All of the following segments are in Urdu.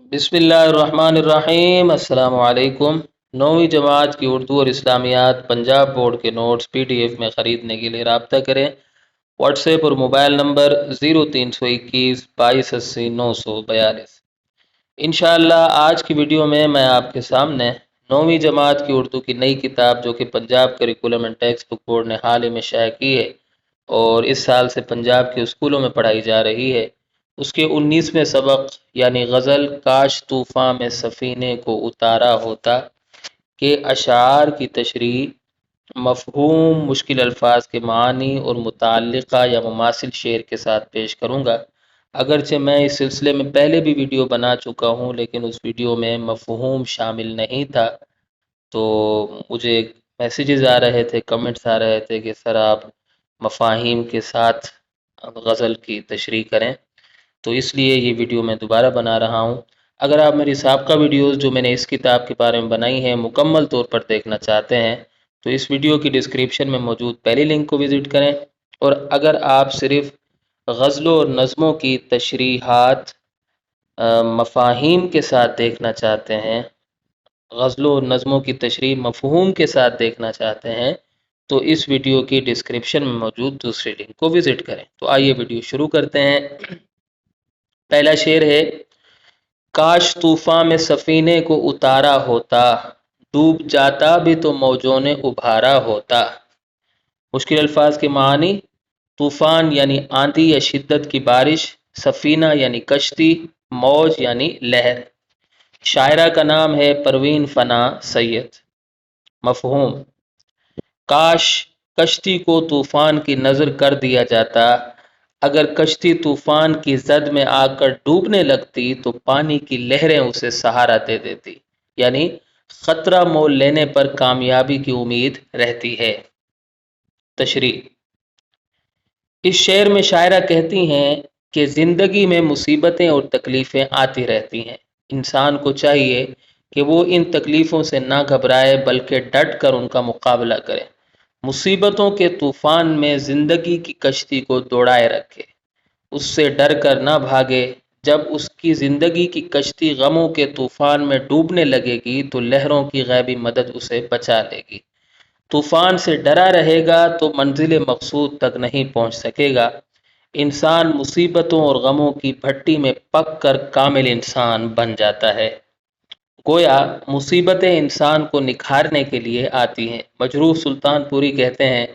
بسم اللہ الرحمن الرحیم، السلام علیکم۔ 9ویں جماعت کی اردو اور اسلامیات پنجاب بورڈ کے نوٹس PDF میں خریدنے کے لیے رابطہ کریں۔ واٹس ایپ اور موبائل نمبر 0321 2280 942۔ انشاءاللہ آج کی ویڈیو میں آپ کے سامنے 9ویں جماعت کی اردو کی نئی کتاب جو کہ Punjab curriculum and text book board نے حال ہی میں شائع کی ہے اور اس سال سے پنجاب کے اسکولوں میں پڑھائی جا رہی ہے، اس کے 19ویں سبق یعنی غزل کاش طوفاں میں سفینے کو اتارا ہوتا کے اشعار کی تشریح، مفہوم، مشکل الفاظ کے معنی اور متعلقہ یا مماثل شعر کے ساتھ پیش کروں گا۔ اگرچہ میں اس سلسلے میں پہلے بھی ویڈیو بنا چکا ہوں لیکن اس ویڈیو میں مفہوم شامل نہیں تھا، تو مجھے میسیجز آ رہے تھے، کمنٹس آ رہے تھے کہ سر آپ مفاہیم کے ساتھ غزل کی تشریح کریں، تو اس لیے یہ ویڈیو میں دوبارہ بنا رہا ہوں۔ اگر آپ میری سابقہ ویڈیوز جو میں نے اس کتاب کے بارے میں بنائی ہیں مکمل طور پر دیکھنا چاہتے ہیں تو اس ویڈیو کی ڈسکرپشن میں موجود پہلی لنک کو وزٹ کریں، اور اگر آپ صرف غزلوں اور نظموں کی تشریحات مفاہیم کے ساتھ دیکھنا چاہتے ہیں، غزلوں اور نظموں کی تشریح مفہوم کے ساتھ دیکھنا چاہتے ہیں تو اس ویڈیو کی ڈسکرپشن میں موجود دوسری لنک کو وزٹ کریں۔ تو آئیے ویڈیو شروع کرتے ہیں۔ پہلا شعر ہے، کاش طوفاں میں سفینے کو اتارا ہوتا، ڈوب جاتا بھی تو موجوں نے ابھارا ہوتا۔ مشکل الفاظ کے معنی، طوفان یعنی آندھی یا شدت کی بارش، سفینہ یعنی کشتی، موج یعنی لہر۔ شاعرہ کا نام ہے پروین فنا سید۔ مفہوم، کاش کشتی کو طوفان کی نظر کر دیا جاتا، اگر کشتی طوفان کی زد میں آ کر ڈوبنے لگتی تو پانی کی لہریں اسے سہارا دے دیتی، یعنی خطرہ مول لینے پر کامیابی کی امید رہتی ہے۔ تشریح، اس شعر میں شاعرہ کہتی ہیں کہ زندگی میں مصیبتیں اور تکلیفیں آتی رہتی ہیں، انسان کو چاہیے کہ وہ ان تکلیفوں سے نہ گھبرائے بلکہ ڈٹ کر ان کا مقابلہ کرے، مصیبتوں کے طوفان میں زندگی کی کشتی کو دوڑائے رکھے، اس سے ڈر کر نہ بھاگے۔ جب اس کی زندگی کی کشتی غموں کے طوفان میں ڈوبنے لگے گی تو لہروں کی غیبی مدد اسے بچا لے گی۔ طوفان سے ڈرا رہے گا تو منزل مقصود تک نہیں پہنچ سکے گا۔ انسان مصیبتوں اور غموں کی بھٹی میں پک کر کامل انسان بن جاتا ہے۔ گویا مصیبتیں انسان کو نکھارنے کے لیے آتی ہیں۔ مجروح سلطان پوری کہتے ہیں،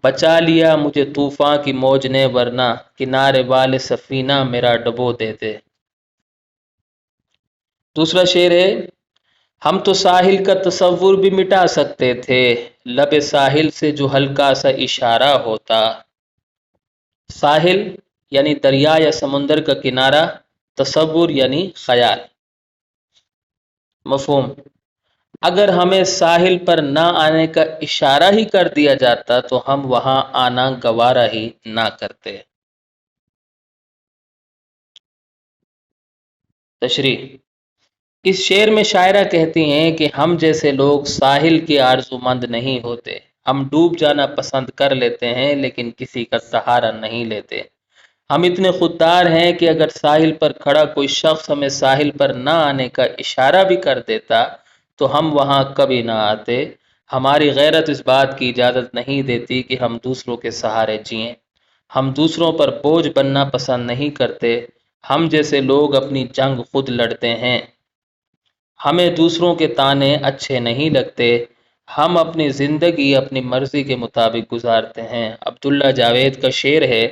بچا لیا مجھے طوفان کی موج نے ورنہ کنارے والے سفینہ میرا ڈبو دے دے۔ دوسرا شعر ہے، ہم تو ساحل کا تصور بھی مٹا سکتے تھے، لب ساحل سے جو ہلکا سا اشارہ ہوتا۔ ساحل یعنی دریا یا سمندر کا کنارہ، تصور یعنی خیال۔ مفہوم، اگر ہمیں ساحل پر نہ آنے کا اشارہ ہی کر دیا جاتا تو ہم وہاں آنا گوارا ہی نہ کرتے۔ تشریح، اس شعر میں شاعرہ کہتی ہیں کہ ہم جیسے لوگ ساحل کے آرزو مند نہیں ہوتے، ہم ڈوب جانا پسند کر لیتے ہیں لیکن کسی کا سہارا نہیں لیتے۔ ہم اتنے خوددار ہیں کہ اگر ساحل پر کھڑا کوئی شخص ہمیں ساحل پر نہ آنے کا اشارہ بھی کر دیتا تو ہم وہاں کبھی نہ آتے۔ ہماری غیرت اس بات کی اجازت نہیں دیتی کہ ہم دوسروں کے سہارے جئیں، ہم دوسروں پر بوجھ بننا پسند نہیں کرتے۔ ہم جیسے لوگ اپنی جنگ خود لڑتے ہیں، ہمیں دوسروں کے طعنے اچھے نہیں لگتے، ہم اپنی زندگی اپنی مرضی کے مطابق گزارتے ہیں۔ عبداللہ جاوید کا شعر ہے،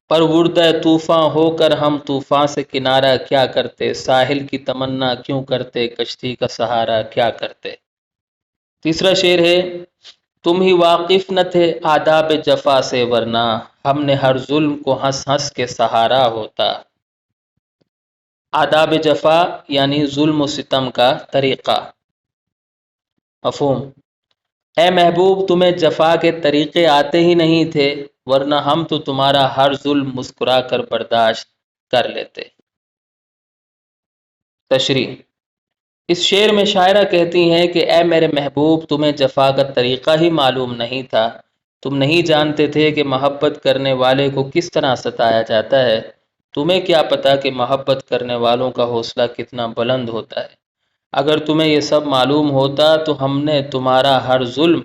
پروردہ طوفاں ہو کر ہم طوفاں سے کنارہ کیا کرتے، ساحل کی تمنا کیوں کرتے، کشتی کا سہارا کیا کرتے۔ تیسرا شعر ہے، تم ہی واقف نہ تھے آداب جفا سے ورنہ ہم نے ہر ظلم کو ہنس ہنس کے سہارا ہوتا۔ آداب جفا یعنی ظلم و ستم کا طریقہ۔ مفہوم، اے محبوب تمہیں جفا کے طریقے آتے ہی نہیں تھے ورنہ ہم تو تمہارا ہر ظلم مسکرا کر برداشت کر لیتے۔ تشریح، اس شعر میں شاعرہ کہتی ہیں کہ اے میرے محبوب تمہیں جفا کا طریقہ ہی معلوم نہیں تھا، تم نہیں جانتے تھے کہ محبت کرنے والے کو کس طرح ستایا جاتا ہے، تمہیں کیا پتہ کہ محبت کرنے والوں کا حوصلہ کتنا بلند ہوتا ہے۔ اگر تمہیں یہ سب معلوم ہوتا تو ہم نے تمہارا ہر ظلم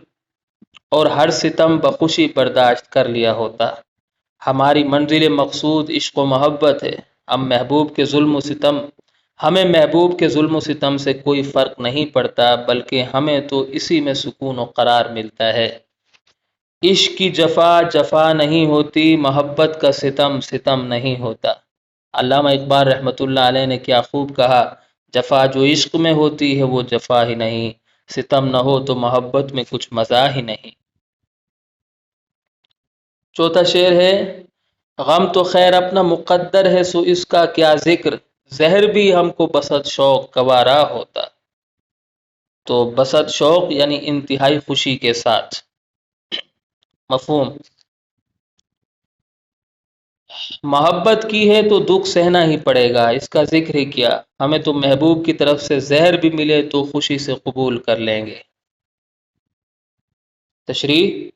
اور ہر ستم بخوشی برداشت کر لیا ہوتا۔ ہماری منزل مقصود عشق و محبت ہے۔ ہمیں محبوب کے ظلم و ستم سے کوئی فرق نہیں پڑتا، بلکہ ہمیں تو اسی میں سکون و قرار ملتا ہے۔ عشق کی جفا جفا نہیں ہوتی، محبت کا ستم ستم نہیں ہوتا۔ علامہ اقبال رحمۃ اللہ علیہ نے کیا خوب کہا، جفا جو عشق میں ہوتی ہے وہ جفا ہی نہیں، ستم نہ ہو تو محبت میں کچھ مزہ ہی نہیں۔ چوتھا شعر ہے، غم تو خیر اپنا مقدر ہے سو اس کا کیا ذکر، زہر بھی ہم کو بسط شوق گوارا ہوتا۔ تو بسط شوق یعنی انتہائی خوشی کے ساتھ۔ مفہوم، محبت کی ہے تو دکھ سہنا ہی پڑے گا، اس کا ذکر ہی کیا، ہمیں تو محبوب کی طرف سے زہر بھی ملے تو خوشی سے قبول کر لیں گے۔ تشریح،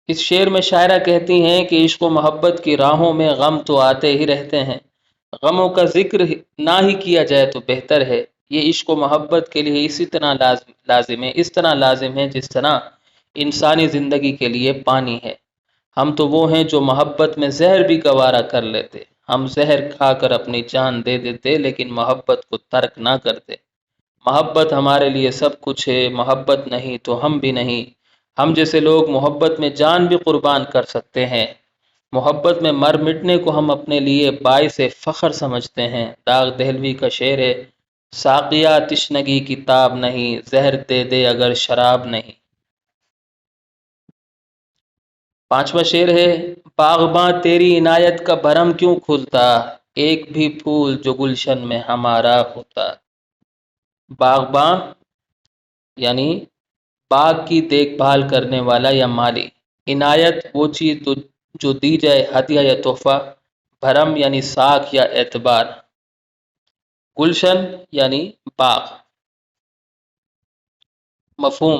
اس شعر میں شاعرہ کہتی ہیں کہ عشق و محبت کی راہوں میں غم تو آتے ہی رہتے ہیں، غموں کا ذکر نہ ہی کیا جائے تو بہتر ہے۔ یہ عشق و محبت کے لیے اسی طرح لازم ہے جس طرح انسانی زندگی کے لیے پانی ہے۔ ہم تو وہ ہیں جو محبت میں زہر بھی گوارا کر لیتے، ہم زہر کھا کر اپنی جان دے دیتے لیکن محبت کو ترک نہ کرتے۔ محبت ہمارے لیے سب کچھ ہے، محبت نہیں تو ہم بھی نہیں۔ ہم جیسے لوگ محبت میں جان بھی قربان کر سکتے ہیں۔ محبت میں مر مٹنے کو ہم اپنے لیے باعث فخر سمجھتے ہیں۔ داغ دہلوی کا شعر ہے، ساقیہ تشنگی کی تاب نہیں، زہر دے دے اگر شراب نہیں۔ پانچواں شعر ہے، باغباں تیری عنایت کا بھرم کیوں کھلتا، ایک بھی پھول جو گلشن میں ہمارا ہوتا۔ باغباں یعنی باغ کی دیکھ بھال کرنے والا یا مالی، عنایت وہ چیز جو دی جائے ہدیہ یا تحفہ، بھرم یعنی ساکھ یا اعتبار، گلشن یعنی باغ۔ مفہوم،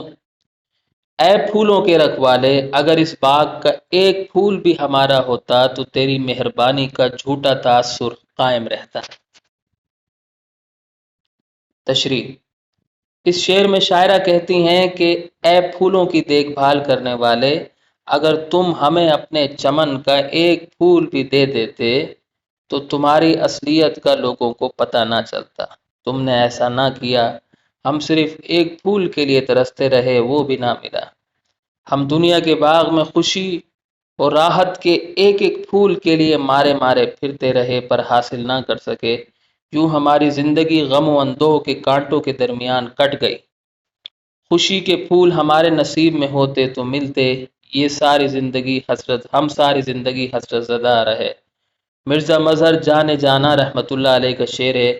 اے پھولوں کے رکھوالے، اگر اس باغ کا ایک پھول بھی ہمارا ہوتا تو تیری مہربانی کا جھوٹا تاثر قائم رہتا۔ تشریح، اس شعر میں شاعرہ کہتی ہیں کہ اے پھولوں کی دیکھ بھال کرنے والے، اگر تم ہمیں اپنے چمن کا ایک پھول بھی دے دیتے تو تمہاری اصلیت کا لوگوں کو پتہ نہ چلتا۔ تم نے ایسا نہ کیا، ہم صرف ایک پھول کے لیے ترستے رہے، وہ بھی نہ ملا۔ ہم دنیا کے باغ میں خوشی اور راحت کے ایک ایک پھول کے لیے مارے مارے پھرتے رہے پر حاصل نہ کر سکے۔ یوں ہماری زندگی غم و اندوہ کے کانٹوں کے درمیان کٹ گئی۔ خوشی کے پھول ہمارے نصیب میں ہوتے تو ملتے، ہم ساری زندگی حسرت زدہ رہے۔ مرزا مظہر جان جانا رحمۃ اللہ علیہ کا شعر ہے،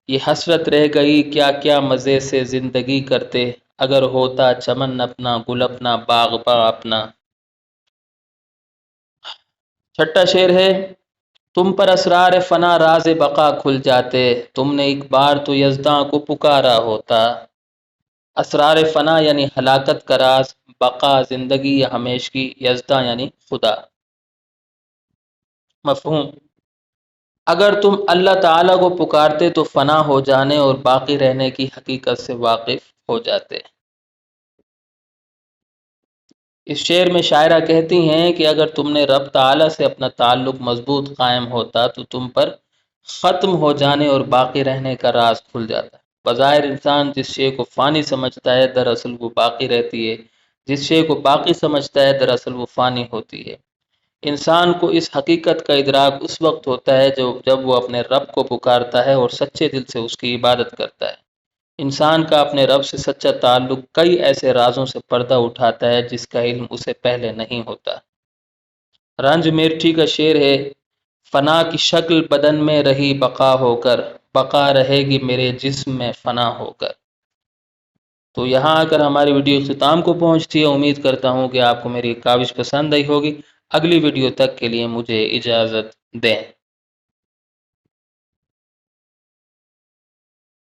یہ حسرت رہ گئی کیا کیا مزے سے زندگی کرتے، اگر ہوتا چمن اپنا گل اپنا باغباں اپنا۔ چھٹا شعر ہے، تم پر اسرار فنا راز بقا کھل جاتے، تم نے ایک بار تو یزداں کو پکارا ہوتا۔ اسرار فنا یعنی ہلاکت کا راز، بقا زندگی یا ہمیشگی، یزداں یعنی خدا۔ مفہوم، اگر تم اللہ تعالیٰ کو پکارتے تو فنا ہو جانے اور باقی رہنے کی حقیقت سے واقف ہو جاتے۔ اس شعر میں شاعرہ کہتی ہیں کہ اگر تم نے رب تعالیٰ سے اپنا تعلق مضبوط قائم ہوتا تو تم پر ختم ہو جانے اور باقی رہنے کا راز کھل جاتا۔ بظاہر انسان جس شے کو فانی سمجھتا ہے دراصل وہ باقی رہتی ہے، جس شے کو باقی سمجھتا ہے دراصل وہ فانی ہوتی ہے۔ انسان کو اس حقیقت کا ادراک اس وقت ہوتا ہے جب وہ اپنے رب کو پکارتا ہے اور سچے دل سے اس کی عبادت کرتا ہے۔ انسان کا اپنے رب سے سچا تعلق کئی ایسے رازوں سے پردہ اٹھاتا ہے جس کا علم اسے پہلے نہیں ہوتا۔ رنج میرٹھی کا شعر ہے، فنا کی شکل بدن میں رہی بقا ہو کر، بقا رہے گی میرے جسم میں فنا ہو کر۔ تو یہاں آ کر ہماری ویڈیو اختتام کو پہنچتی ہے۔ امید کرتا ہوں کہ آپ کو میری کاوش پسند آئی ہوگی۔ اگلی ویڈیو تک کے لیے مجھے اجازت دیں۔